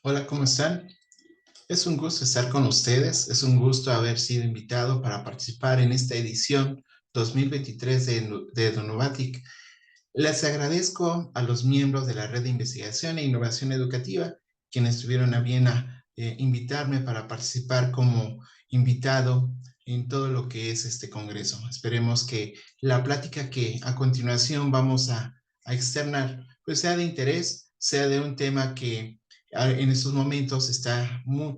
Hola, ¿cómo están? Es un gusto estar con ustedes. Es un gusto haber sido invitado para participar en esta edición 2023 de Donovatic. Les agradezco a los miembros de la Red de Investigación e Innovación Educativa, quienes tuvieron a bien invitarme para participar como invitado en todo lo que es este congreso. Esperemos que la plática que a continuación vamos a externar pues sea de interés, sea de un tema que en estos momentos está muy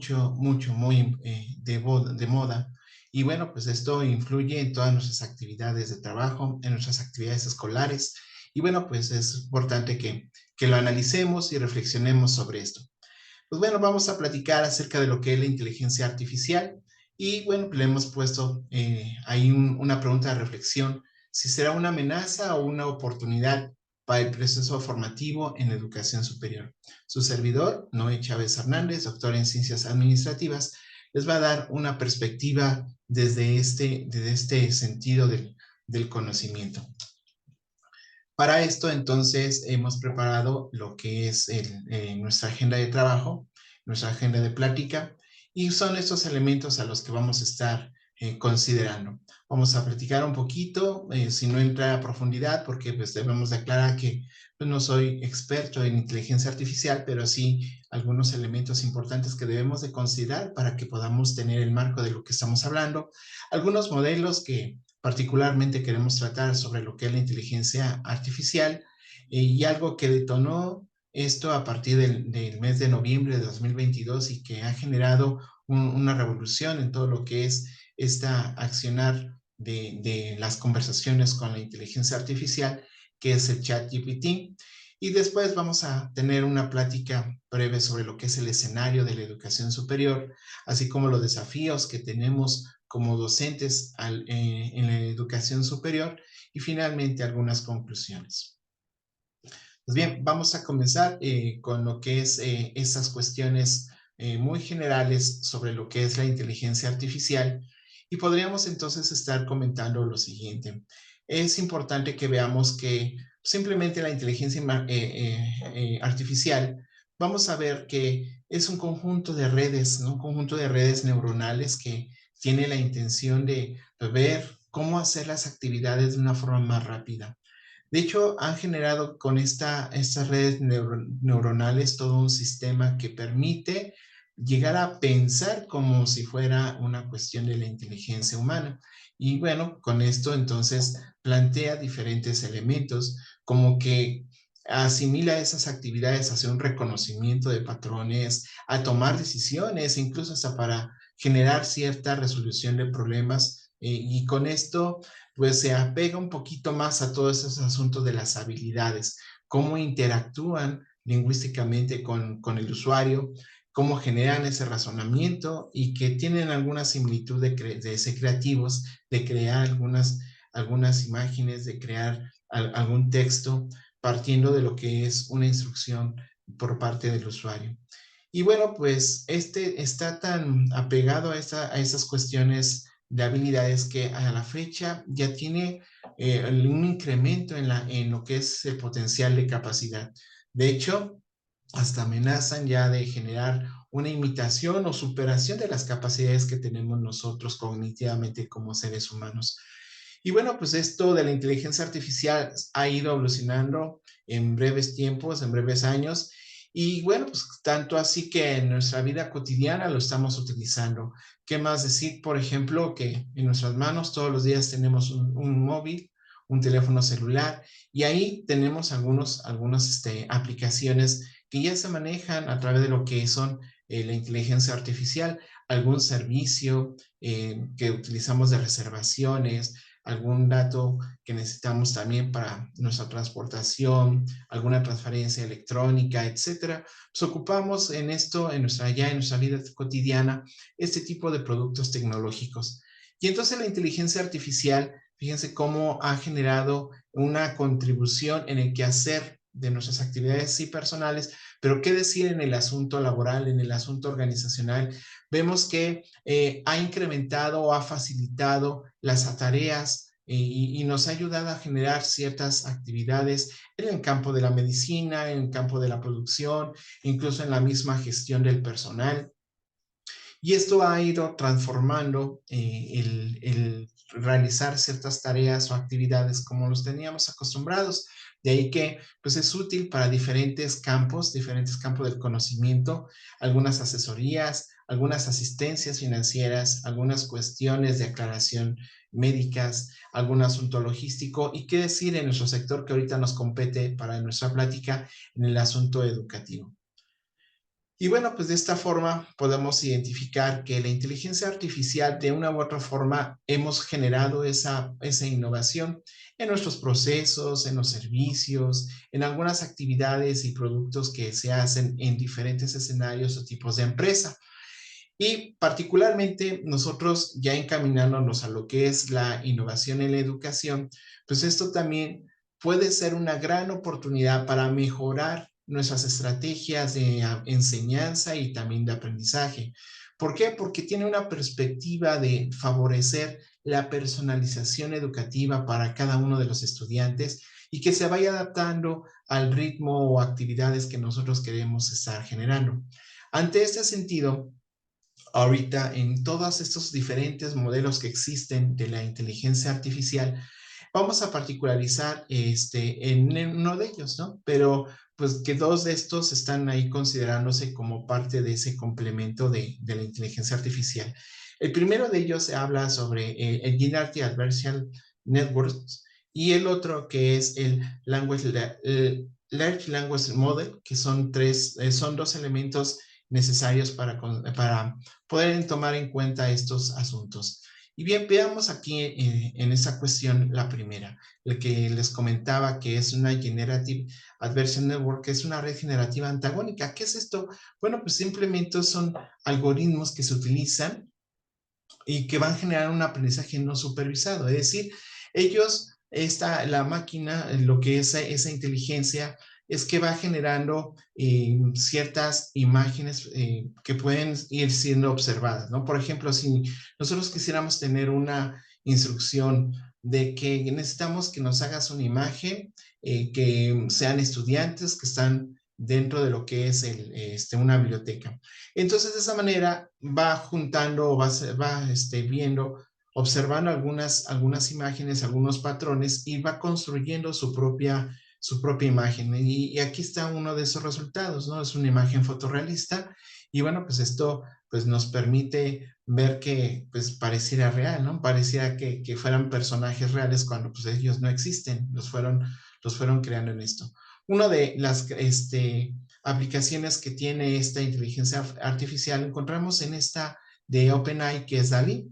de moda. Y bueno, pues esto influye en todas nuestras actividades de trabajo, en nuestras actividades escolares. Y bueno, pues es importante que lo analicemos y reflexionemos sobre esto. Pues bueno, vamos a platicar acerca de lo que es la inteligencia artificial. Y bueno, le hemos puesto ahí una pregunta de reflexión, si será una amenaza o una oportunidad para el proceso formativo en la educación superior. Su servidor, Noé Chávez Hernández, doctor en Ciencias Administrativas, les va a dar una perspectiva desde este sentido del conocimiento. Para esto, entonces, hemos preparado lo que es nuestra agenda de trabajo, nuestra agenda de plática, y son estos elementos a los que vamos a estar considerando. Vamos a platicar un poquito, si no entra a profundidad, porque pues debemos de aclarar que pues, no soy experto en inteligencia artificial, pero sí algunos elementos importantes que debemos de considerar para que podamos tener el marco de lo que estamos hablando. Algunos modelos que particularmente queremos tratar sobre lo que es la inteligencia artificial y algo que detonó esto a partir del mes de noviembre de 2022 y que ha generado una revolución en todo lo que es esta accionar de las conversaciones con la inteligencia artificial, que es el chat GPT. Y después vamos a tener una plática breve sobre lo que es el escenario de la educación superior, así como los desafíos que tenemos como docentes en la educación superior y finalmente algunas conclusiones. Pues bien, vamos a comenzar con lo que es estas cuestiones muy generales sobre lo que es la inteligencia artificial y podríamos entonces estar comentando lo siguiente. Es importante que veamos que simplemente la inteligencia artificial, vamos a ver que es un conjunto de redes, ¿no? Un conjunto de redes neuronales que tiene la intención de ver cómo hacer las actividades de una forma más rápida. De hecho, han generado con estas redes neuronales todo un sistema que permite llegar a pensar como si fuera una cuestión de la inteligencia humana. Y bueno, con esto entonces plantea diferentes elementos, como que asimila esas actividades hacia un reconocimiento de patrones, a tomar decisiones, incluso hasta para generar cierta resolución de problemas. Y con esto pues se apega un poquito más a todos esos asuntos de las habilidades, cómo interactúan lingüísticamente con el usuario, cómo generan ese razonamiento y que tienen alguna similitud de ser creativos, de crear algunas imágenes, de crear algún texto partiendo de lo que es una instrucción por parte del usuario. Y bueno, pues este está tan apegado a esas cuestiones de habilidades que a la fecha ya tiene un incremento en lo que es el potencial de capacidad. De hecho, hasta amenazan ya de generar una imitación o superación de las capacidades que tenemos nosotros cognitivamente como seres humanos. Y bueno, pues esto de la inteligencia artificial ha ido evolucionando en breves tiempos, en breves años, y bueno, pues tanto así que en nuestra vida cotidiana lo estamos utilizando. ¿Qué más decir? Por ejemplo, que en nuestras manos todos los días tenemos un móvil, un teléfono celular, y ahí tenemos algunas aplicaciones que ya se manejan a través de lo que son la inteligencia artificial, algún servicio que utilizamos de reservaciones, algún dato que necesitamos también para nuestra transportación, alguna transferencia electrónica, etcétera. Pues ocupamos en esto, en nuestra vida cotidiana, este tipo de productos tecnológicos. Y entonces la inteligencia artificial, fíjense cómo ha generado una contribución en el quehacer de nuestras actividades sí personales, pero qué decir en el asunto laboral, en el asunto organizacional. Vemos que ha incrementado o ha facilitado las tareas y nos ha ayudado a generar ciertas actividades en el campo de la medicina, en el campo de la producción, incluso en la misma gestión del personal. Y esto ha ido transformando el realizar ciertas tareas o actividades como los teníamos acostumbrados. De ahí que pues es útil para diferentes campos del conocimiento, algunas asesorías, algunas asistencias financieras, algunas cuestiones de aclaración médicas, algún asunto logístico y qué decir en nuestro sector que ahorita nos compete para nuestra plática en el asunto educativo. Y bueno, pues de esta forma podemos identificar que la inteligencia artificial de una u otra forma hemos generado esa innovación en nuestros procesos, en los servicios, en algunas actividades y productos que se hacen en diferentes escenarios o tipos de empresa. Y particularmente nosotros ya encaminándonos a lo que es la innovación en la educación, pues esto también puede ser una gran oportunidad para mejorar nuestras estrategias de enseñanza y también de aprendizaje. ¿Por qué? Porque tiene una perspectiva de favorecer la personalización educativa para cada uno de los estudiantes y que se vaya adaptando al ritmo o actividades que nosotros queremos estar generando. Ante este sentido, ahorita en todos estos diferentes modelos que existen de la inteligencia artificial, vamos a particularizar en uno de ellos, ¿no? Pero pues que dos de estos están ahí considerándose como parte de ese complemento de la inteligencia artificial. El primero de ellos se habla sobre el Generative Adversarial Networks y el otro que es el Large Language Model, que son dos elementos necesarios para poder tomar en cuenta estos asuntos. Y bien, veamos aquí en esa cuestión la primera, el que les comentaba que es una Generative Adversarial Network, que es una red generativa antagónica. ¿Qué es esto? Bueno, pues simplemente son algoritmos que se utilizan y que van a generar un aprendizaje no supervisado. Es decir, la máquina, lo que es esa inteligencia, es que va generando ciertas imágenes que pueden ir siendo observadas, ¿no? Por ejemplo, si nosotros quisiéramos tener una instrucción de que necesitamos que nos hagas una imagen, que sean estudiantes que están dentro de lo que es una biblioteca. Entonces, de esa manera va juntando, viendo, observando algunas imágenes, algunos patrones y va construyendo su propia imagen. Y aquí está uno de esos resultados, ¿no? Es una imagen fotorrealista y bueno, pues esto pues nos permite ver que pues pareciera real, ¿no? Pareciera que fueran personajes reales cuando pues ellos no existen, los fueron creando en esto. Una de las aplicaciones que tiene esta inteligencia artificial encontramos en esta de OpenAI, que es DALL-E.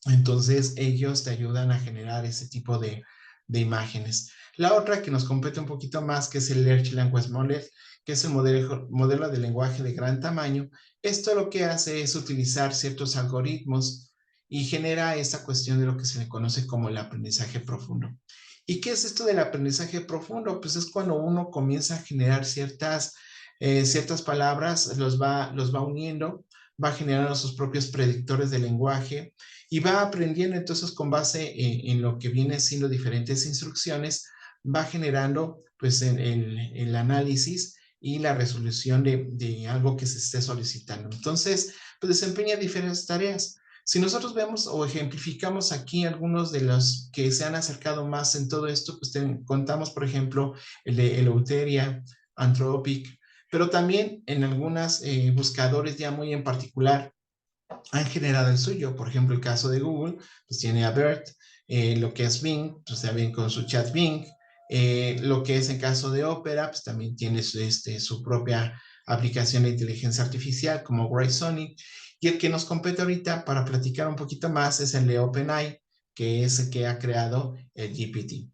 Entonces, ellos te ayudan a generar ese tipo de imágenes. La otra que nos compete un poquito más, que es el Large Language Model, que es el modelo de lenguaje de gran tamaño. Esto lo que hace es utilizar ciertos algoritmos y genera esta cuestión de lo que se le conoce como el aprendizaje profundo. ¿Y qué es esto del aprendizaje profundo? Pues es cuando uno comienza a generar ciertas palabras, los va uniendo, va generando sus propios predictores de lenguaje y va aprendiendo entonces con base en lo que viene siendo diferentes instrucciones, va generando pues el análisis y la resolución de algo que se esté solicitando. Entonces, pues desempeña diferentes tareas. Si nosotros vemos o ejemplificamos aquí algunos de los que se han acercado más en todo esto, pues contamos, por ejemplo, el de Eleuteria, Anthropic, pero también en algunos buscadores ya muy en particular han generado el suyo. Por ejemplo, el caso de Google, pues tiene a BERT, lo que es Bing, pues también con su chat Bing, lo que es en caso de Opera, pues también tiene su propia aplicación de inteligencia artificial como Sonic. Y el que nos compete ahorita para platicar un poquito más es el de OpenAI, que es el que ha creado el GPT.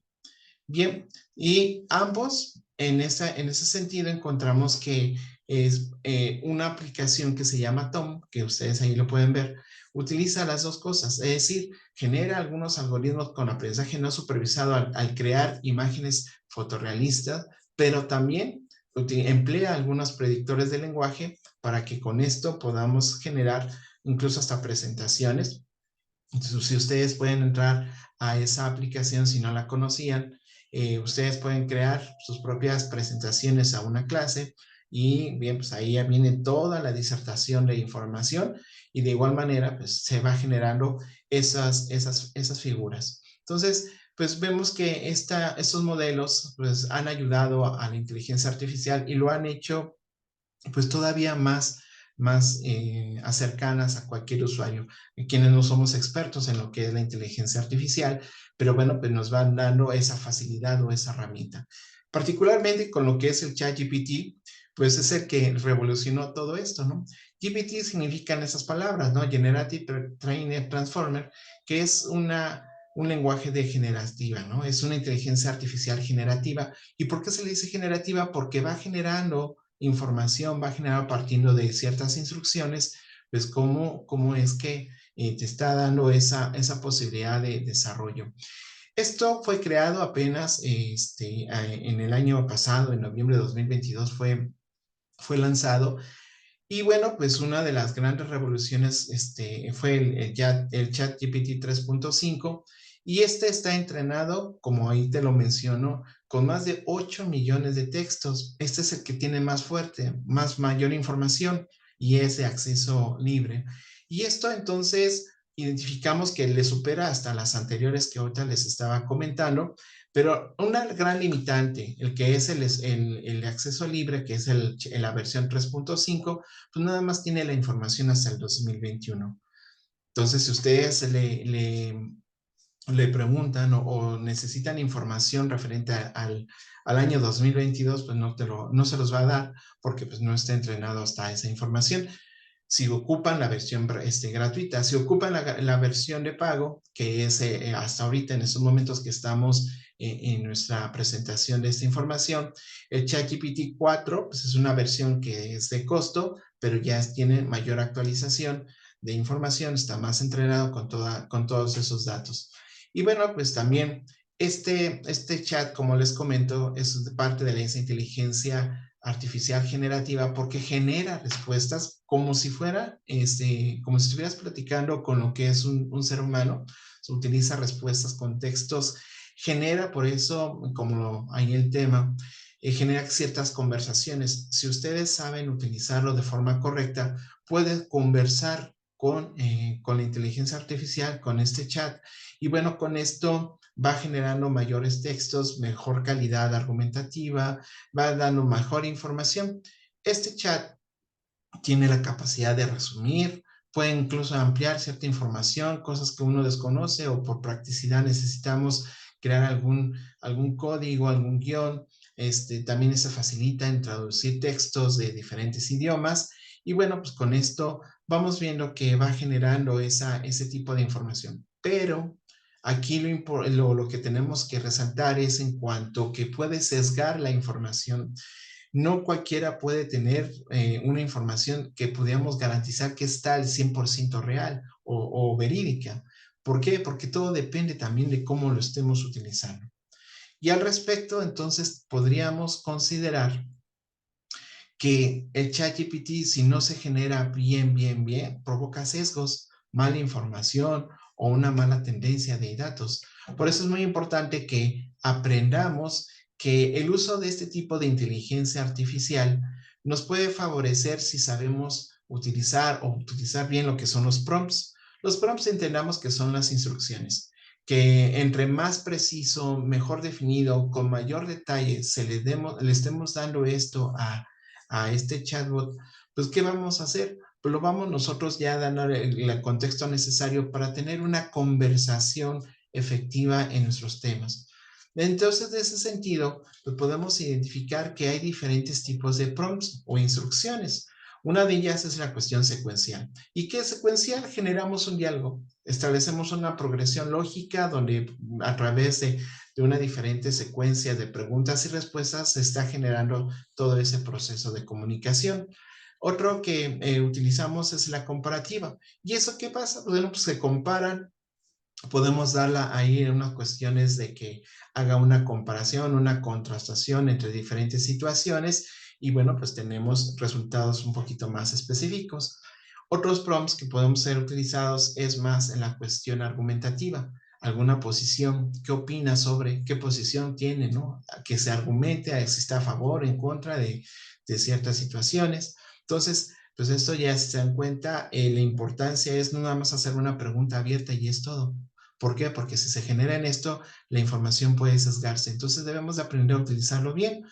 Bien, y ambos en ese sentido encontramos que es una aplicación que se llama Tom, que ustedes ahí lo pueden ver, utiliza las dos cosas, es decir, genera algunos algoritmos con aprendizaje no supervisado al crear imágenes fotorrealistas, pero también emplea algunos predictores de lenguaje para que con esto podamos generar incluso hasta presentaciones Entonces, si ustedes pueden entrar a esa aplicación, si no la conocían, ustedes pueden crear sus propias presentaciones a una clase y bien, pues ahí ya viene toda la disertación de información y de igual manera, pues se va generando esas figuras. Entonces, pues vemos que estos modelos pues han ayudado a la inteligencia artificial y lo han hecho pues todavía más cercanas a cualquier usuario, quienes no somos expertos en lo que es la inteligencia artificial, pero bueno, pues nos van dando esa facilidad o esa herramienta. Particularmente con lo que es el ChatGPT, pues es el que revolucionó todo esto, ¿no? GPT significan esas palabras, ¿no? Generative Trained Transformer, que es un lenguaje de generativa, ¿no? Es una inteligencia artificial generativa. ¿Y por qué se le dice generativa? Porque va generando información, va generando partiendo de ciertas instrucciones, pues cómo es que te está dando esa posibilidad de desarrollo. Esto fue creado apenas en el año pasado, en noviembre de 2022 fue lanzado y bueno, pues una de las grandes revoluciones fue el chat GPT 3.5 y este está entrenado, como ahí te lo menciono, con más de 8 millones de textos. Este es el que tiene más fuerte, más mayor información y es de acceso libre. Y esto entonces identificamos que le supera hasta las anteriores que ahorita les estaba comentando, pero una gran limitante, el que es el acceso libre, que es la versión 3.5, pues nada más tiene la información hasta el 2021. Entonces, si ustedes le preguntan o necesitan información referente al año 2022, pues no se los va a dar porque pues no está entrenado hasta esa información. Si ocupan la versión gratuita, si ocupan la versión de pago, que es hasta ahorita en estos momentos que estamos en nuestra presentación de esta información, el ChatGPT 4 pues es una versión que es de costo, pero ya tiene mayor actualización de información, está más entrenado con todos esos datos. Y bueno, pues también este chat, como les comento, es parte de esa inteligencia artificial generativa porque genera respuestas como si fuera, como si estuvieras platicando con lo que es un ser humano. Se utiliza respuestas, contextos, genera por eso, como ahí el tema, genera ciertas conversaciones. Si ustedes saben utilizarlo de forma correcta, pueden conversar con la inteligencia artificial, con este chat. Y bueno, con esto va generando mayores textos, mejor calidad argumentativa, va dando mejor información. Este chat tiene la capacidad de resumir, puede incluso ampliar cierta información, cosas que uno desconoce o por practicidad necesitamos crear algún código, algún guión. También se facilita en traducir textos de diferentes idiomas. Y bueno, pues con esto vamos viendo que va generando ese tipo de información. Pero aquí lo que tenemos que resaltar es en cuanto que puede sesgar la información. No cualquiera puede tener una información que pudiéramos garantizar que está al 100% real o verídica. ¿Por qué? Porque todo depende también de cómo lo estemos utilizando. Y al respecto, entonces, podríamos considerar que el ChatGPT, si no se genera bien, provoca sesgos, mala información o una mala tendencia de datos. Por eso es muy importante que aprendamos que el uso de este tipo de inteligencia artificial nos puede favorecer si sabemos utilizar bien lo que son los prompts. Los prompts entendamos que son las instrucciones, que entre más preciso, mejor definido, con mayor detalle le estemos dando esto a este chatbot, pues ¿qué vamos a hacer? Pues lo vamos nosotros ya dando el contexto necesario para tener una conversación efectiva en nuestros temas. Entonces, de ese sentido, pues podemos identificar que hay diferentes tipos de prompts o instrucciones. Una de ellas es la cuestión secuencial. ¿Y qué es secuencial? Generamos un diálogo, establecemos una progresión lógica donde a través de una diferente secuencia de preguntas y respuestas se está generando todo ese proceso de comunicación. Otro que utilizamos es la comparativa. ¿Y eso qué pasa? Bueno, pues se comparan, podemos darla ahí en unas cuestiones de que haga una comparación, una contrastación entre diferentes situaciones y bueno, pues tenemos resultados un poquito más específicos. Otros prompts que podemos ser utilizados es más en la cuestión argumentativa. Alguna posición, ¿qué opina sobre qué posición tiene, ¿no? Que se argumente, si está a favor, en contra de ciertas situaciones. Entonces, pues esto ya se dan cuenta, la importancia es no nada más hacer una pregunta abierta y es todo. ¿Por qué? Porque si se genera en esto, la información puede sesgarse. Entonces debemos de aprender a utilizarlo bien.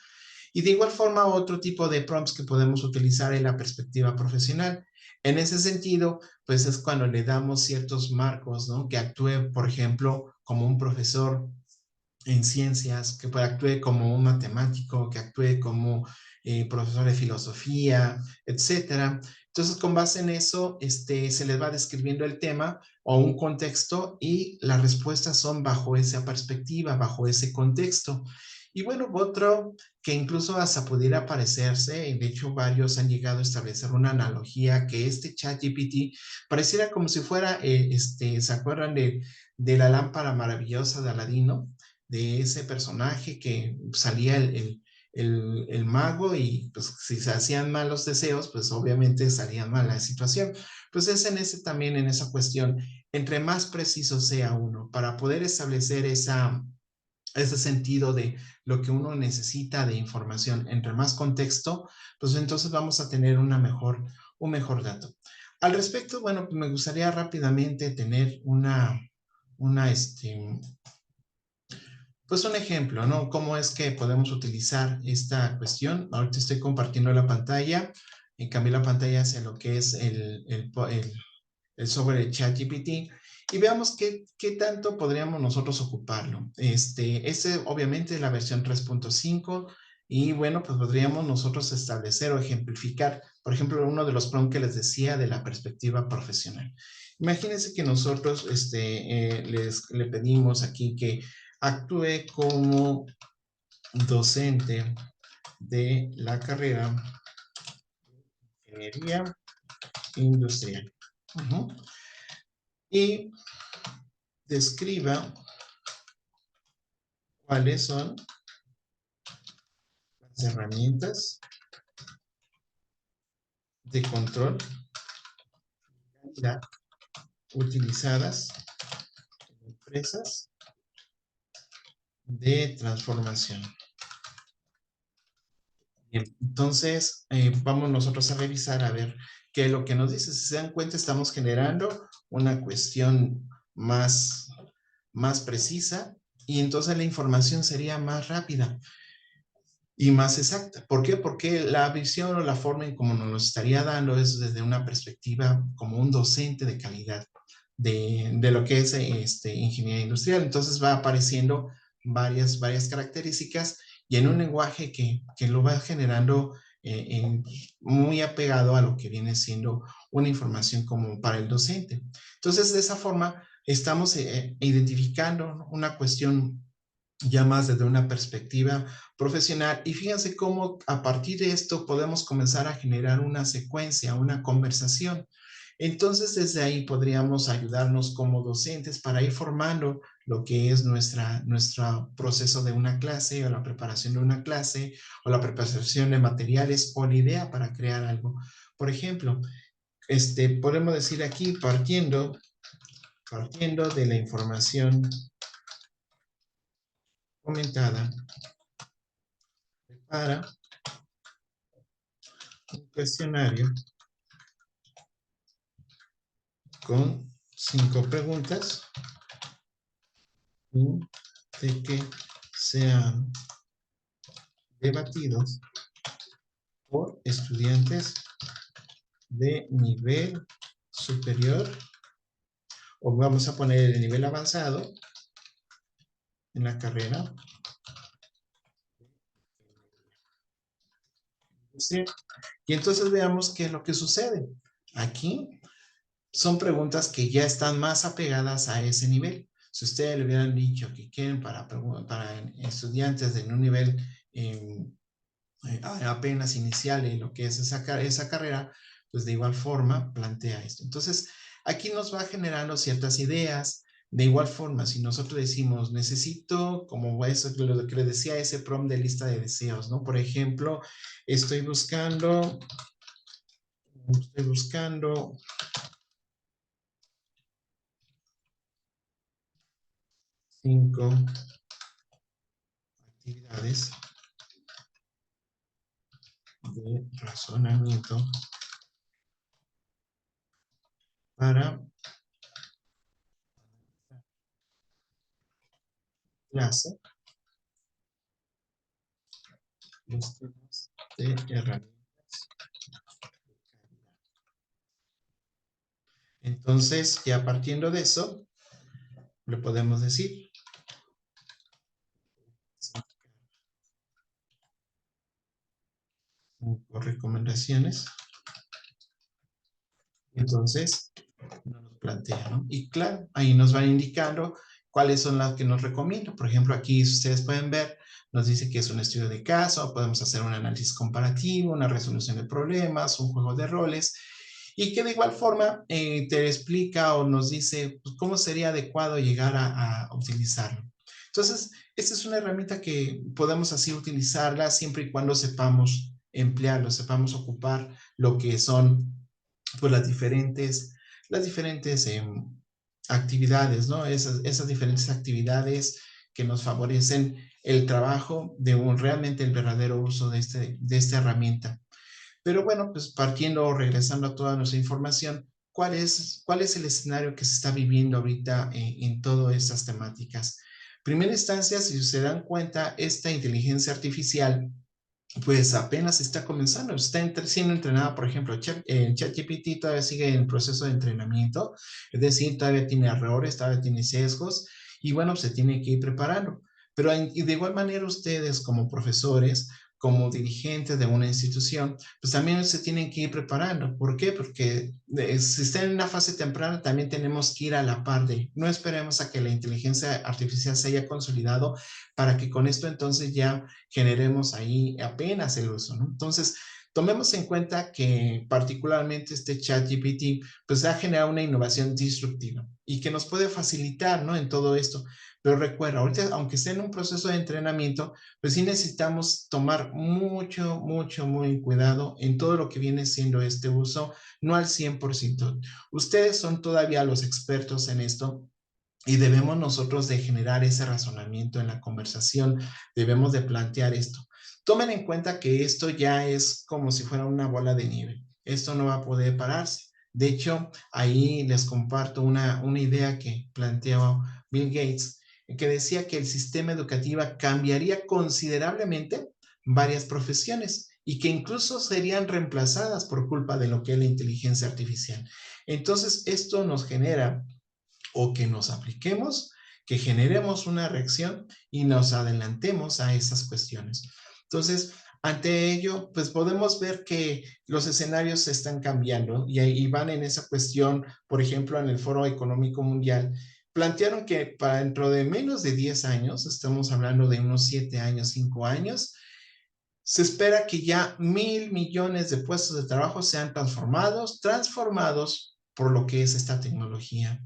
Y de igual forma, otro tipo de prompts que podemos utilizar en la perspectiva profesional. En ese sentido, pues es cuando le damos ciertos marcos, ¿no? Que actúe, por ejemplo, como un profesor en ciencias, que actúe como un matemático, que actúe como profesor de filosofía, etcétera. Entonces, con base en eso, se les va describiendo el tema o un contexto y las respuestas son bajo esa perspectiva, bajo ese contexto. Y bueno, otro que incluso hasta pudiera parecerse, y de hecho varios han llegado a establecer una analogía, que este ChatGPT pareciera como si fuera, ¿se acuerdan de la lámpara maravillosa de Aladino? De ese personaje que salía el mago y pues si se hacían malos deseos, pues obviamente salía mal la situación. Pues es en ese también, en esa cuestión, entre más preciso sea uno, para poder establecer ese sentido de lo que uno necesita de información, entre más contexto, pues entonces vamos a tener un mejor dato. Al respecto, bueno, pues me gustaría rápidamente tener pues un ejemplo, ¿no? ¿Cómo es que podemos utilizar esta cuestión? Ahorita estoy compartiendo la pantalla, y cambié la pantalla hacia lo que es el software de ChatGPT y veamos qué tanto podríamos nosotros ocuparlo. Obviamente es la versión 3.5 y bueno, pues podríamos nosotros establecer o ejemplificar, por ejemplo, uno de los prompts que les decía de la perspectiva profesional. Imagínense que nosotros le pedimos aquí que actúe como docente de la carrera de Ingeniería Industrial. Y describa cuáles son las herramientas de control de calidad utilizadas en empresas de transformación. Bien, entonces, vamos nosotros a revisar a ver qué es lo que nos dice. Si se dan cuenta, estamos generando una cuestión más precisa y entonces la información sería más rápida y más exacta. ¿Por qué? Porque la visión o la forma en cómo nos lo estaría dando es desde una perspectiva como un docente de calidad de lo que es ingeniería industrial. Entonces va apareciendo varias características y en un lenguaje que lo va generando muy apegado a lo que viene siendo una información como para el docente. Entonces, de esa forma, estamos identificando una cuestión ya más desde una perspectiva profesional. Y fíjense cómo a partir de esto podemos comenzar a generar una secuencia, una conversación. Entonces, desde ahí podríamos ayudarnos como docentes para ir formando lo que es nuestro proceso de una clase o la preparación de una clase o la preparación de materiales o la idea para crear algo. Por ejemplo, podemos decir aquí partiendo de la información comentada para un cuestionario con 5 preguntas y de que sean debatidos por estudiantes de nivel superior o vamos a poner el nivel avanzado en la carrera. ¿Sí? Y entonces veamos qué es lo que sucede. Aquí son preguntas que ya están más apegadas a ese nivel. Si ustedes le hubieran dicho que quieren para estudiantes de un nivel apenas inicial en lo que es esa carrera, pues de igual forma plantea esto. Entonces, aquí nos va generando ciertas ideas. De igual forma, si nosotros decimos, necesito, como eso, lo que le decía, ese prompt de lista de deseos, ¿no? Por ejemplo, estoy buscando Estoy buscando 5 actividades de razonamiento para clase, los temas de herramientas. Entonces, ya partiendo de eso, le podemos decir por recomendaciones. Entonces, nos plantea, ¿no? Y claro, ahí nos van indicando cuáles son las que nos recomiendo. Por ejemplo, aquí ustedes pueden ver, nos dice que es un estudio de caso, podemos hacer un análisis comparativo, una resolución de problemas, un juego de roles, y que de igual forma te explica o nos dice pues, cómo sería adecuado llegar a utilizarlo. Entonces, esta es una herramienta que podemos así utilizarla siempre y cuando sepamos emplearlo, sepamos ocupar lo que son pues las diferentes actividades, ¿no? Esas diferentes actividades que nos favorecen el trabajo de realmente el verdadero uso de esta herramienta. Pero bueno, pues partiendo o regresando a toda nuestra información, cuál es el escenario que se está viviendo ahorita en todas estas temáticas? Primera instancia, si se dan cuenta, esta inteligencia artificial pues apenas está comenzando, está siendo entrenada, por ejemplo, ChatGPT todavía sigue en proceso de entrenamiento, es decir, todavía tiene errores, todavía tiene sesgos, y bueno, se tiene que ir preparando. Pero de igual manera ustedes como profesores, como dirigentes de una institución, pues también se tienen que ir preparando. ¿Por qué? Porque si están en una fase temprana, también tenemos que ir a la par de, no esperemos a que la inteligencia artificial se haya consolidado para que con esto entonces ya generemos ahí apenas el uso, ¿no? Entonces, tomemos en cuenta que particularmente este ChatGPT pues ha generado una innovación disruptiva y que nos puede facilitar, ¿no? En todo esto. Pero recuerda, ahorita, aunque esté en un proceso de entrenamiento, pues sí necesitamos tomar muy cuidado en todo lo que viene siendo este uso, no al 100%. Ustedes son todavía los expertos en esto, y debemos nosotros de generar ese razonamiento en la conversación, debemos de plantear esto. Tomen en cuenta que esto ya es como si fuera una bola de nieve. Esto no va a poder pararse. De hecho, ahí les comparto una idea que planteó Bill Gates, que decía que el sistema educativo cambiaría considerablemente varias profesiones y que incluso serían reemplazadas por culpa de lo que es la inteligencia artificial. Entonces, esto nos genera o que nos apliquemos, que generemos una reacción y nos adelantemos a esas cuestiones. Entonces, ante ello, pues podemos ver que los escenarios se están cambiando y van en esa cuestión, por ejemplo, en el Foro Económico Mundial, plantearon que para dentro de menos de 10 años, estamos hablando de unos 7 años, 5 años, se espera que ya 1,000,000,000 de puestos de trabajo sean transformados por lo que es esta tecnología.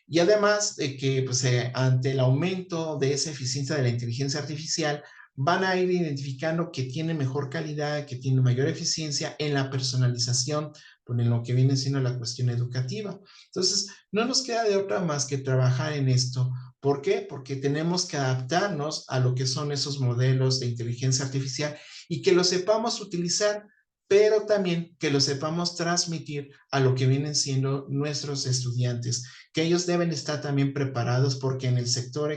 Y además de que pues, ante el aumento de esa eficiencia de la inteligencia artificial, van a ir identificando que tiene mejor calidad, que tiene mayor eficiencia en la personalización, pues, en lo que viene siendo la cuestión educativa. Entonces, no nos queda de otra más que trabajar en esto. ¿Por qué? Porque tenemos que adaptarnos a lo que son esos modelos de inteligencia artificial y que lo sepamos utilizar, pero también que lo sepamos transmitir a lo que vienen siendo nuestros estudiantes, que ellos deben estar también preparados porque en el sector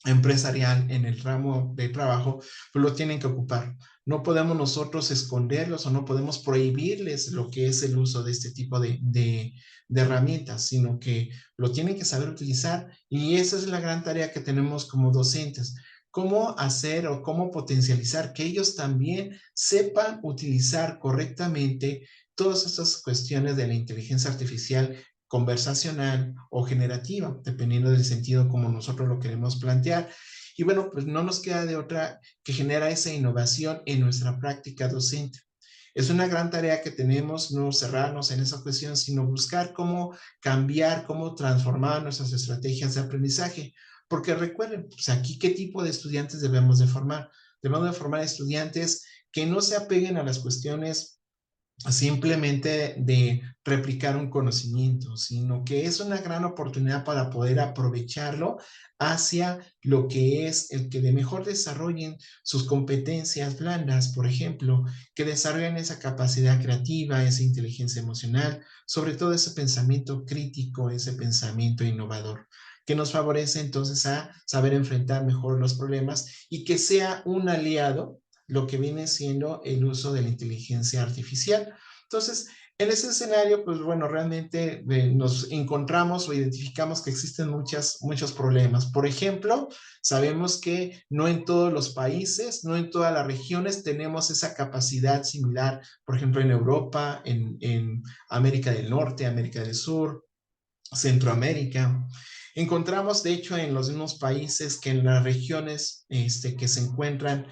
empresarial, en el ramo de trabajo, pues lo tienen que ocupar. No podemos nosotros esconderlos o no podemos prohibirles lo que es el uso de este tipo de herramientas, sino que lo tienen que saber utilizar y esa es la gran tarea que tenemos como docentes. Cómo hacer o cómo potencializar que ellos también sepan utilizar correctamente todas estas cuestiones de la inteligencia artificial conversacional o generativa, dependiendo del sentido como nosotros lo queremos plantear. Y bueno, pues no nos queda de otra que generar esa innovación en nuestra práctica docente. Es una gran tarea que tenemos, no cerrarnos en esa cuestión, sino buscar cómo cambiar, cómo transformar nuestras estrategias de aprendizaje. Porque recuerden, pues aquí qué tipo de estudiantes debemos de formar. Debemos de formar estudiantes que no se apeguen a las cuestiones simplemente de replicar un conocimiento, sino que es una gran oportunidad para poder aprovecharlo hacia lo que es el que de mejor desarrollen sus competencias blandas, por ejemplo, que desarrollen esa capacidad creativa, esa inteligencia emocional, sobre todo ese pensamiento crítico, ese pensamiento innovador, que nos favorece entonces a saber enfrentar mejor los problemas y que sea un aliado lo que viene siendo el uso de la inteligencia artificial. Entonces, en ese escenario, pues bueno, realmente nos encontramos o identificamos que existen muchos problemas. Por ejemplo, sabemos que no en todos los países, no en todas las regiones tenemos esa capacidad similar, por ejemplo, en Europa, en América del Norte, América del Sur, Centroamérica. Encontramos, de hecho, en los mismos países que en las regiones que se encuentran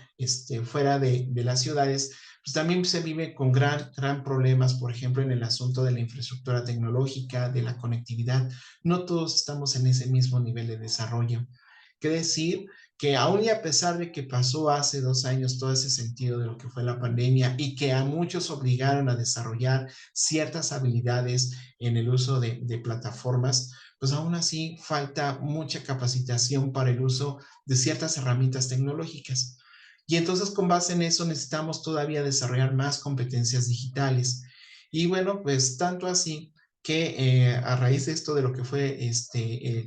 fuera de las ciudades, pues también se vive con gran problemas, por ejemplo, en el asunto de la infraestructura tecnológica, de la conectividad. No todos estamos en ese mismo nivel de desarrollo. Quiere decir que aún y a pesar de que pasó hace 2 años todo ese sentido de lo que fue la pandemia y que a muchos obligaron a desarrollar ciertas habilidades en el uso de plataformas, pues aún así falta mucha capacitación para el uso de ciertas herramientas tecnológicas. Y entonces con base en eso necesitamos todavía desarrollar más competencias digitales. Y bueno, pues tanto así que a raíz de esto de lo que fue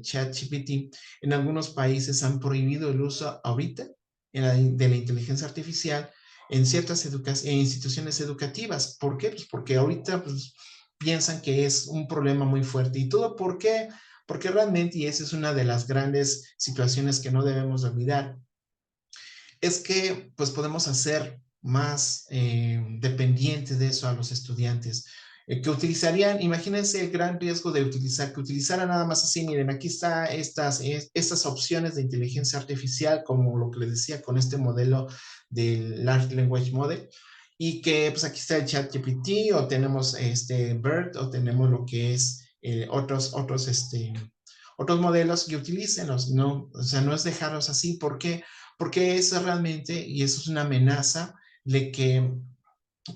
ChatGPT, en algunos países han prohibido el uso ahorita de la inteligencia artificial en ciertas instituciones educativas. ¿Por qué? Pues porque ahorita pues, piensan que es un problema muy fuerte. ¿Y todo por qué? Porque realmente, y esa es una de las grandes situaciones que no debemos olvidar, es que pues podemos hacer más dependientes de eso a los estudiantes, que utilizarían, imagínense el gran riesgo de que utilizaran nada más así, miren, aquí está estas opciones de inteligencia artificial, como lo que les decía con este modelo del Large Language Model, y que pues aquí está el ChatGPT, o tenemos BERT, o tenemos lo que es otros modelos, y utilícenlos, ¿no? O sea, no es dejarlos así, ¿por qué? Porque eso realmente, y eso es una amenaza de que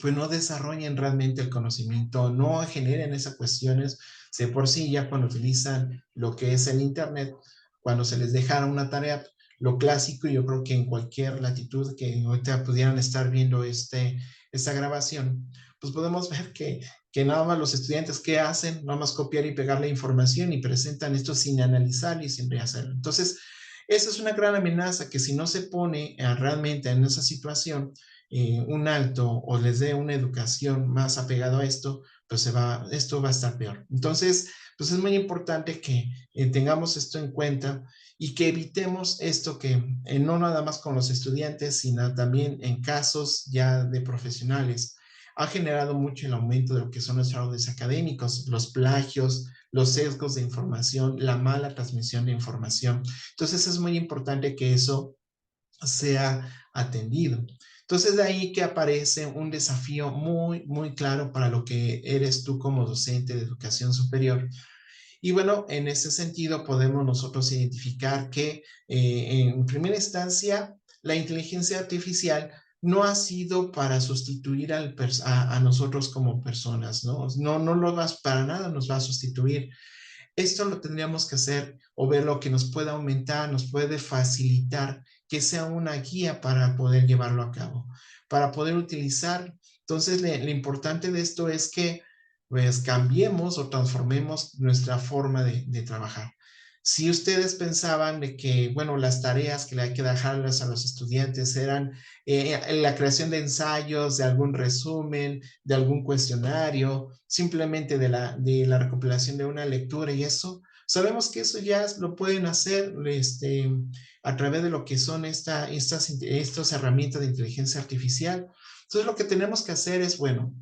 pues no desarrollen realmente el conocimiento, no generen esas cuestiones, de por sí ya cuando utilizan lo que es el Internet, cuando se les dejara una tarea, lo clásico, yo creo que en cualquier latitud que ahorita pudieran estar viendo esta grabación, pues podemos ver que nada más los estudiantes, ¿qué hacen? Nada más copiar y pegar la información y presentan esto sin analizar y sin rehacerlo. Entonces, esa es una gran amenaza que si no se pone realmente en esa situación, un alto o les dé una educación más apegado a esto, pues esto va a estar peor. Entonces, pues es muy importante que tengamos esto en cuenta y que evitemos esto que no nada más con los estudiantes, sino también en casos ya de profesionales, ha generado mucho el aumento de lo que son los fraudes académicos, los plagios, los sesgos de información, la mala transmisión de información. Entonces es muy importante que eso sea atendido. Entonces de ahí que aparece un desafío muy claro para lo que eres tú como docente de educación superior. Y bueno, en ese sentido podemos nosotros identificar que en primera instancia la inteligencia artificial no ha sido para sustituir a nosotros como personas, ¿no? No lo vas para nada, nos va a sustituir. Esto lo tendríamos que hacer o ver lo que nos puede aumentar, nos puede facilitar, que sea una guía para poder llevarlo a cabo, para poder utilizar. Entonces, lo importante de esto es que pues cambiemos o transformemos nuestra forma de trabajar. Si ustedes pensaban de que, bueno, las tareas que le hay que dejarlas a los estudiantes eran la creación de ensayos, de algún resumen, de algún cuestionario, simplemente de la recopilación de una lectura y eso, sabemos que eso ya lo pueden hacer a través de lo que son estas herramientas de inteligencia artificial. Entonces, lo que tenemos que hacer es, bueno,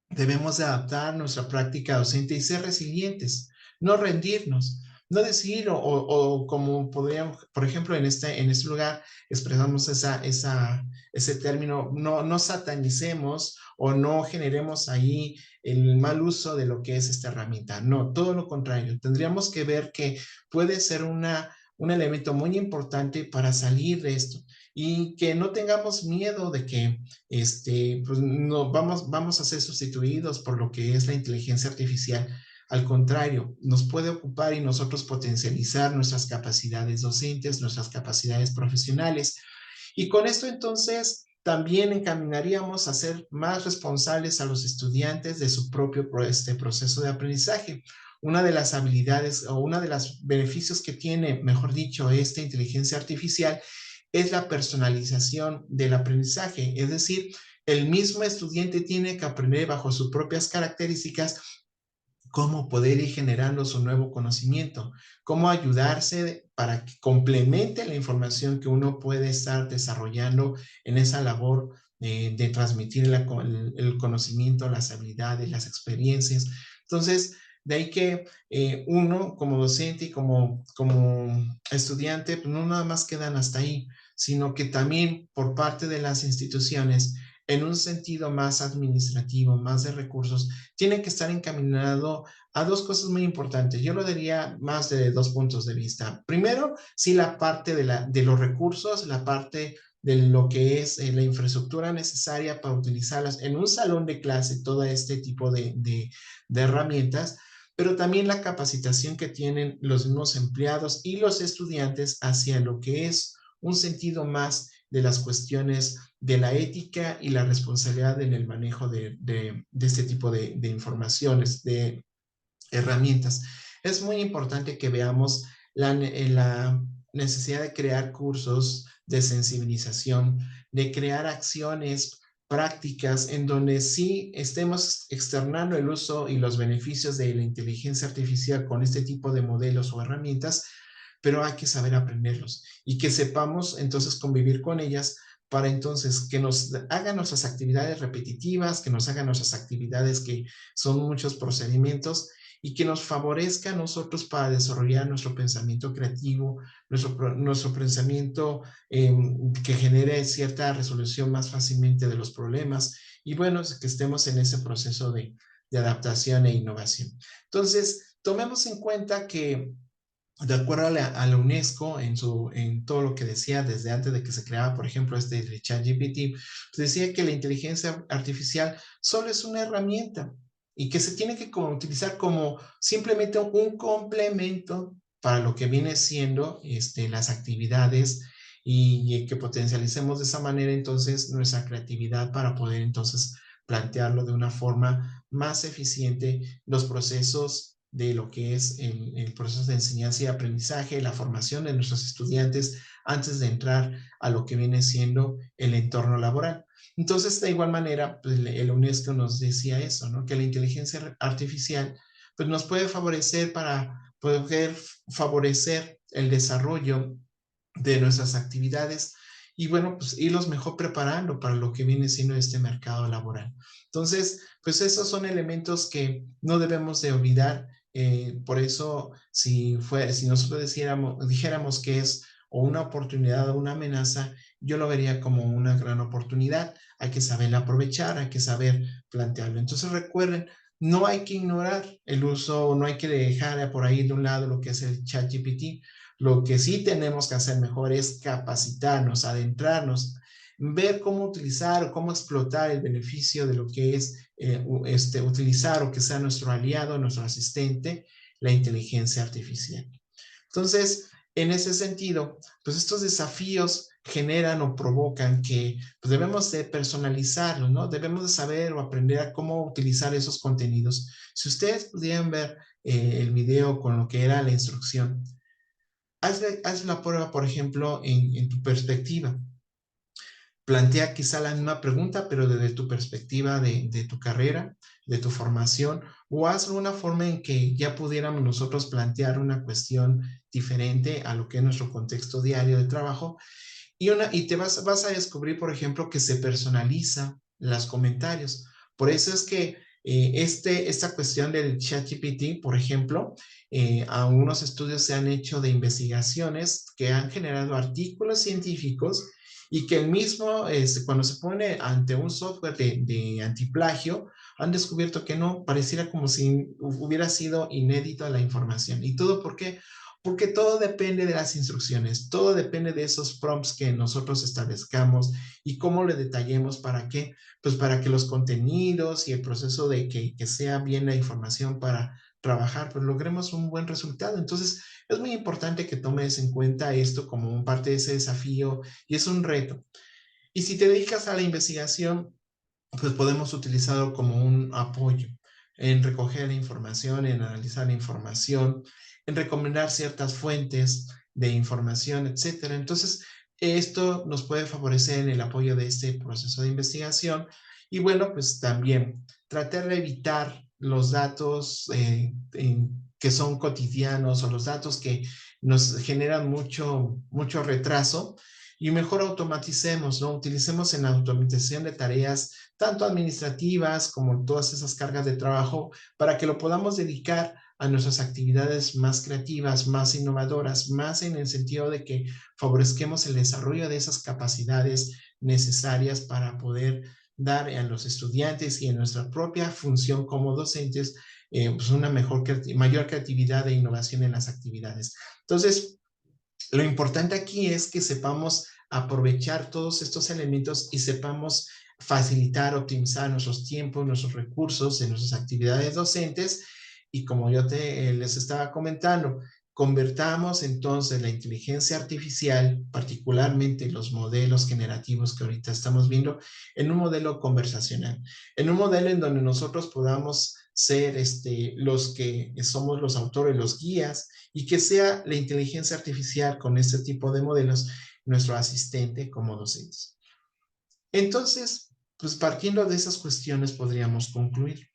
debemos de adaptar nuestra práctica docente y ser resilientes, no rendirnos, no decir o como podríamos, por ejemplo, en este lugar expresamos ese término, no satanicemos o no generemos ahí el mal uso de lo que es esta herramienta. No, todo lo contrario. Tendríamos que ver que puede ser un elemento muy importante para salir de esto y que no tengamos miedo de que pues no, vamos a ser sustituidos por lo que es la inteligencia artificial. Al contrario, nos puede ocupar y nosotros potencializar nuestras capacidades docentes, nuestras capacidades profesionales. Y con esto entonces también encaminaríamos a ser más responsables a los estudiantes de su propio proceso de aprendizaje. Una de las habilidades o una de los beneficios que tiene, mejor dicho, esta inteligencia artificial es la personalización del aprendizaje. Es decir, el mismo estudiante tiene que aprender bajo sus propias características cómo poder ir generando su nuevo conocimiento, cómo ayudarse para que complemente la información que uno puede estar desarrollando en esa labor de transmitir el conocimiento, las habilidades, las experiencias. Entonces, de ahí que uno como docente y como estudiante, pues no nada más quedan hasta ahí, sino que también por parte de las instituciones, en un sentido más administrativo, más de recursos, tiene que estar encaminado a dos cosas muy importantes. Yo lo diría más de dos puntos de vista. Primero, sí, la parte de los recursos, la parte de lo que es la infraestructura necesaria para utilizarlas en un salón de clase, todo este tipo de herramientas, pero también la capacitación que tienen los mismos empleados y los estudiantes hacia lo que es un sentido más de las cuestiones de la ética y la responsabilidad en el manejo de este tipo de informaciones, de herramientas. Es muy importante que veamos la necesidad de crear cursos de sensibilización, de crear acciones prácticas en donde sí estemos externando el uso y los beneficios de la inteligencia artificial con este tipo de modelos o herramientas, pero hay que saber aprenderlos y que sepamos entonces convivir con ellas para entonces que nos hagan nuestras actividades repetitivas, que nos hagan nuestras actividades que son muchos procedimientos y que nos favorezca a nosotros para desarrollar nuestro pensamiento creativo, nuestro pensamiento que genere cierta resolución más fácilmente de los problemas y bueno, que estemos en ese proceso de adaptación e innovación. Entonces, tomemos en cuenta que de acuerdo a la UNESCO, en todo lo que decía desde antes de que se creara, por ejemplo, de ChatGPT, pues decía que la inteligencia artificial solo es una herramienta y que se tiene que utilizar como simplemente un complemento para lo que viene siendo las actividades y que potencialicemos de esa manera entonces nuestra creatividad para poder entonces plantearlo de una forma más eficiente los procesos de lo que es el proceso de enseñanza y aprendizaje, la formación de nuestros estudiantes antes de entrar a lo que viene siendo el entorno laboral. Entonces, de igual manera, pues, el UNESCO nos decía eso, ¿no? Que la inteligencia artificial pues, nos puede favorecer para poder favorecer el desarrollo de nuestras actividades y bueno, pues irlos mejor preparando para lo que viene siendo este mercado laboral. Entonces, pues esos son elementos que no debemos de olvidar. Por eso, si nosotros dijéramos que es o una oportunidad o una amenaza, yo lo vería como una gran oportunidad. Hay que saberla aprovechar, hay que saber plantearlo. Entonces recuerden, no hay que ignorar el uso, no hay que dejar por ahí de un lado lo que es el chat GPT. Lo que sí tenemos que hacer mejor es capacitarnos, adentrarnos, ver cómo utilizar o cómo explotar el beneficio de lo que es utilizar o que sea nuestro aliado, nuestro asistente, la inteligencia artificial. Entonces, en ese sentido, pues estos desafíos generan o provocan que pues debemos de personalizarlos, ¿no? Debemos de saber o aprender a cómo utilizar esos contenidos. Si ustedes pudieran ver el video con lo que era la instrucción, haz la prueba, por ejemplo, en tu perspectiva. Plantea quizá la misma pregunta, pero desde tu perspectiva de tu carrera, de tu formación, o hazlo de una forma en que ya pudiéramos nosotros plantear una cuestión diferente a lo que es nuestro contexto diario de trabajo y te vas a descubrir, por ejemplo, que se personaliza los comentarios. Por eso es que esta cuestión del ChatGPT, por ejemplo, algunos estudios se han hecho de investigaciones que han generado artículos científicos y que el mismo, cuando se pone ante un software de antiplagio, han descubierto que no, pareciera como si hubiera sido inédita la información. ¿Y todo por qué? porque todo depende de las instrucciones, todo depende de esos prompts que nosotros establezcamos y cómo le detallemos para qué, pues para que los contenidos y el proceso de que sea bien la información para trabajar, pues logremos un buen resultado. Entonces, es muy importante que tomes en cuenta esto como un parte de ese desafío y es un reto. Y si te dedicas a la investigación, pues podemos utilizarlo como un apoyo en recoger la información, en analizar la información, en recomendar ciertas fuentes de información, etcétera. Entonces, esto nos puede favorecer en el apoyo de este proceso de investigación y bueno, pues también tratar de evitar los datos que son cotidianos o los datos que nos generan mucho retraso y mejor automaticemos, ¿no? Utilicemos en la automatización de tareas tanto administrativas como todas esas cargas de trabajo, para que lo podamos dedicar a nuestras actividades más creativas, más innovadoras, más en el sentido de que favorezquemos el desarrollo de esas capacidades necesarias para poder dar a los estudiantes y en nuestra propia función como docentes pues una mayor creatividad e innovación en las actividades. Entonces, lo importante aquí es que sepamos aprovechar todos estos elementos y sepamos facilitar, optimizar nuestros tiempos, nuestros recursos en nuestras actividades docentes y como yo les estaba comentando, convertamos entonces la inteligencia artificial, particularmente los modelos generativos que ahorita estamos viendo, en un modelo conversacional, en un modelo en donde nosotros podamos ser los que somos los autores, los guías, y que sea la inteligencia artificial con este tipo de modelos nuestro asistente como docentes. Entonces, pues partiendo de esas cuestiones podríamos concluir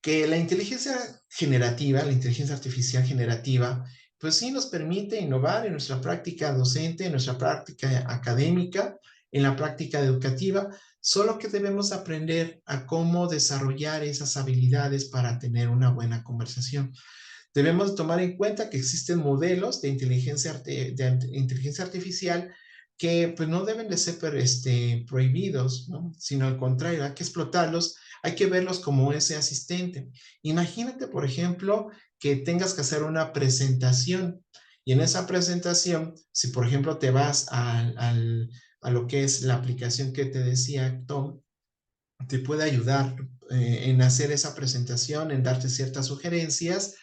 que la inteligencia generativa, la inteligencia artificial generativa, pues sí nos permite innovar en nuestra práctica docente, en nuestra práctica académica, en la práctica educativa, solo que debemos aprender a cómo desarrollar esas habilidades para tener una buena conversación. Debemos tomar en cuenta que existen modelos de inteligencia artificial que pues, no deben de ser prohibidos, ¿no? Sino al contrario, hay que explotarlos, hay que verlos como ese asistente. Imagínate, por ejemplo, que tengas que hacer una presentación y en esa presentación, si por ejemplo te vas a lo que es la aplicación que te decía Tom, te puede ayudar en hacer esa presentación, en darte ciertas sugerencias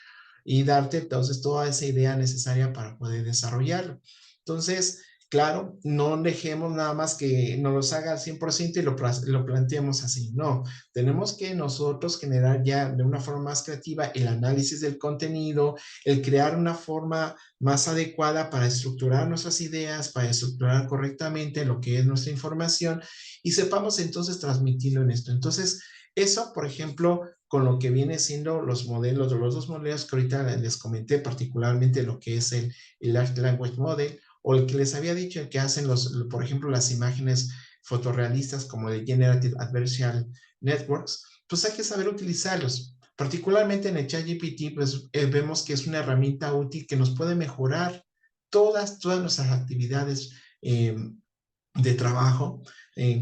y darte entonces toda esa idea necesaria para poder desarrollarlo. Entonces, claro, no dejemos nada más que nos los haga al 100% y lo planteemos así. No, tenemos que nosotros generar ya de una forma más creativa el análisis del contenido, el crear una forma más adecuada para estructurar nuestras ideas, para estructurar correctamente lo que es nuestra información y sepamos entonces transmitirlo en esto. Entonces, eso, por ejemplo, con lo que viene siendo los modelos, los dos modelos que ahorita les comenté, particularmente lo que es el Large Language Model, o el que les había dicho, el que hacen por ejemplo, las imágenes fotorrealistas como el Generative Adversarial Networks, pues hay que saber utilizarlos. Particularmente en el ChatGPT, pues vemos que es una herramienta útil que nos puede mejorar todas nuestras actividades de trabajo,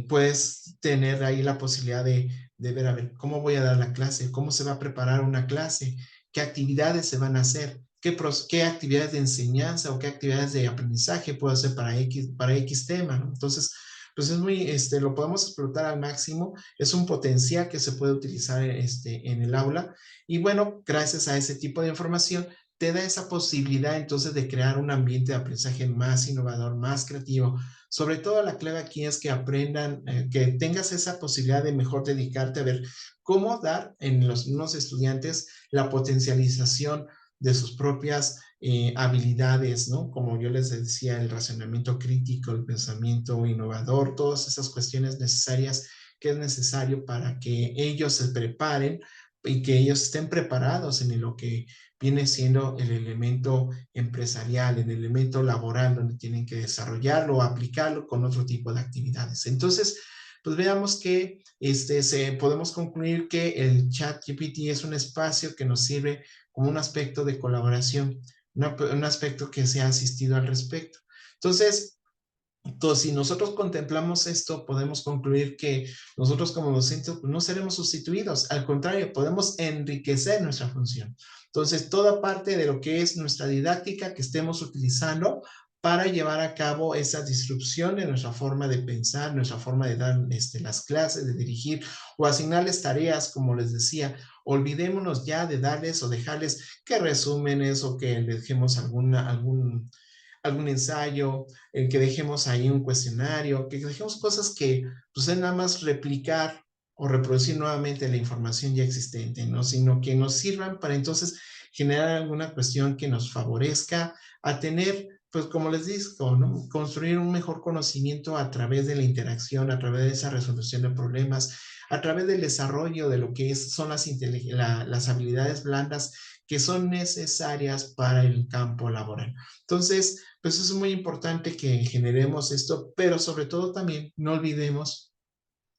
puedes tener ahí la posibilidad de ver, a ver, cómo voy a dar la clase, cómo se va a preparar una clase, qué actividades se van a hacer, qué actividades de enseñanza o qué actividades de aprendizaje puedo hacer para X tema, ¿no? Entonces, pues es muy, lo podemos explotar al máximo, es un potencial que se puede utilizar en el aula y bueno, gracias a ese tipo de información, te da esa posibilidad entonces de crear un ambiente de aprendizaje más innovador, más creativo, sobre todo la clave aquí es que aprendan, que tengas esa posibilidad de mejor dedicarte a ver cómo dar en los mismos estudiantes la potencialización de sus propias habilidades, ¿no? Como yo les decía, el razonamiento crítico, el pensamiento innovador, todas esas cuestiones necesarias que es necesario para que ellos se preparen y que ellos estén preparados en lo que viene siendo el elemento empresarial, el elemento laboral, donde tienen que desarrollarlo o aplicarlo con otro tipo de actividades. Entonces, pues veamos que podemos concluir que el ChatGPT es un espacio que nos sirve como un aspecto de colaboración, un aspecto que se ha asistido al respecto. Entonces, Entonces, si nosotros contemplamos esto, podemos concluir que nosotros como docentes pues, no seremos sustituidos, al contrario, podemos enriquecer nuestra función. Entonces, toda parte de lo que es nuestra didáctica que estemos utilizando para llevar a cabo esa disrupción en nuestra forma de pensar, nuestra forma de dar las clases, de dirigir o asignarles tareas, como les decía, olvidémonos ya de darles o dejarles que resúmenes o que les dejemos algún ensayo, el que dejemos ahí un cuestionario, que dejemos cosas que pues es nada más replicar o reproducir nuevamente la información ya existente, ¿no? Sino que nos sirvan para entonces generar alguna cuestión que nos favorezca a tener, pues como les digo, ¿no? Construir un mejor conocimiento a través de la interacción, a través de esa resolución de problemas, a través del desarrollo de lo que son las habilidades blandas que son necesarias para el campo laboral. Entonces, pues es muy importante que generemos esto, pero sobre todo también no olvidemos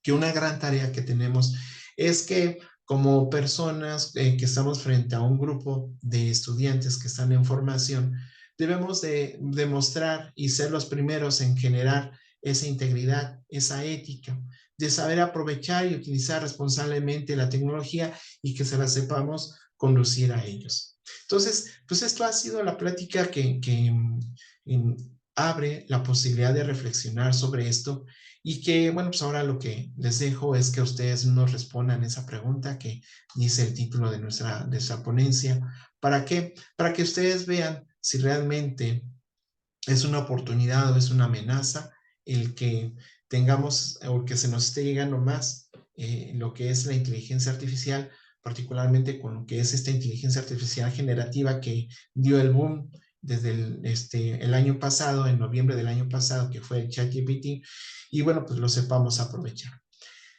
que una gran tarea que tenemos es que como personas que estamos frente a un grupo de estudiantes que están en formación, debemos de demostrar y ser los primeros en generar esa integridad, esa ética, de saber aprovechar y utilizar responsablemente la tecnología y que se la sepamos conducir a ellos. Entonces, pues esto ha sido la plática que abre la posibilidad de reflexionar sobre esto y que, bueno, pues ahora lo que les dejo es que ustedes nos respondan esa pregunta que dice el título de nuestra ponencia. ¿Para qué? Para que ustedes vean si realmente es una oportunidad o es una amenaza el que tengamos o que se nos esté llegando más lo que es la inteligencia artificial, particularmente con lo que es esta inteligencia artificial generativa que dio el boom desde el año pasado, en noviembre del año pasado, que fue el ChatGPT, y bueno, pues lo sepamos aprovechar.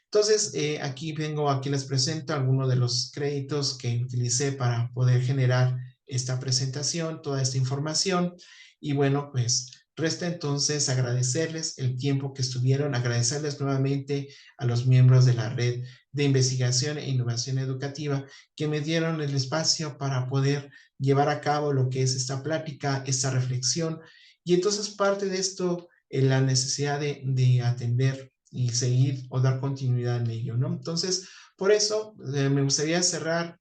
Entonces, aquí les presento algunos de los créditos que utilicé para poder generar esta presentación, toda esta información. Y bueno, pues resta entonces agradecerles el tiempo que estuvieron, agradecerles nuevamente a los miembros de la red de investigación e innovación educativa que me dieron el espacio para poder llevar a cabo lo que es esta plática, esta reflexión. Y entonces parte de esto, la necesidad de atender y seguir o dar continuidad en ello, ¿no? Entonces, por eso me gustaría cerrar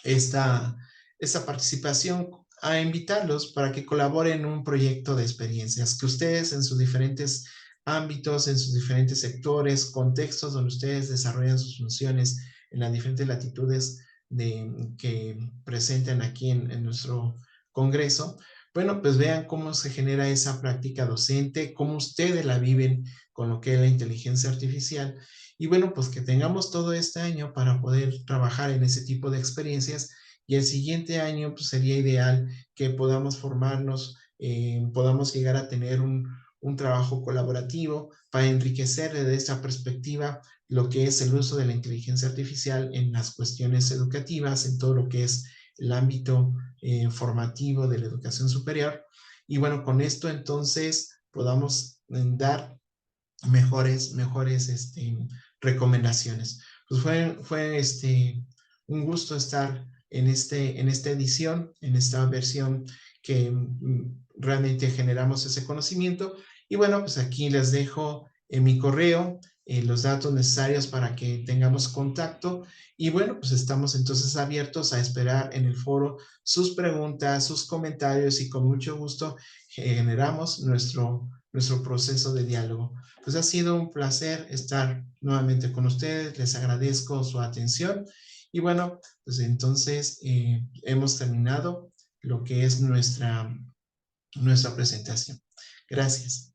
esta, esta participación a invitarlos para que colaboren en un proyecto de experiencias, que ustedes en sus diferentes ámbitos, en sus diferentes sectores, contextos donde ustedes desarrollan sus funciones en las diferentes latitudes que presenten aquí en nuestro congreso, bueno, pues vean cómo se genera esa práctica docente, cómo ustedes la viven con lo que es la inteligencia artificial y bueno, pues que tengamos todo este año para poder trabajar en ese tipo de experiencias y el siguiente año pues sería ideal que podamos formarnos, podamos llegar a tener un trabajo colaborativo para enriquecer desde esta perspectiva lo que es el uso de la inteligencia artificial en las cuestiones educativas, en todo lo que es el ámbito formativo de la educación superior. Y bueno, con esto entonces podamos dar mejores recomendaciones. Pues fue un gusto estar en esta edición, en esta versión que realmente generamos ese conocimiento. Y bueno, pues aquí les dejo en mi correo los datos necesarios para que tengamos contacto. Y bueno, pues estamos entonces abiertos a esperar en el foro sus preguntas, sus comentarios y con mucho gusto generamos nuestro proceso de diálogo. Pues ha sido un placer estar nuevamente con ustedes, les agradezco su atención y bueno, pues entonces hemos terminado lo que es nuestra presentación. Gracias.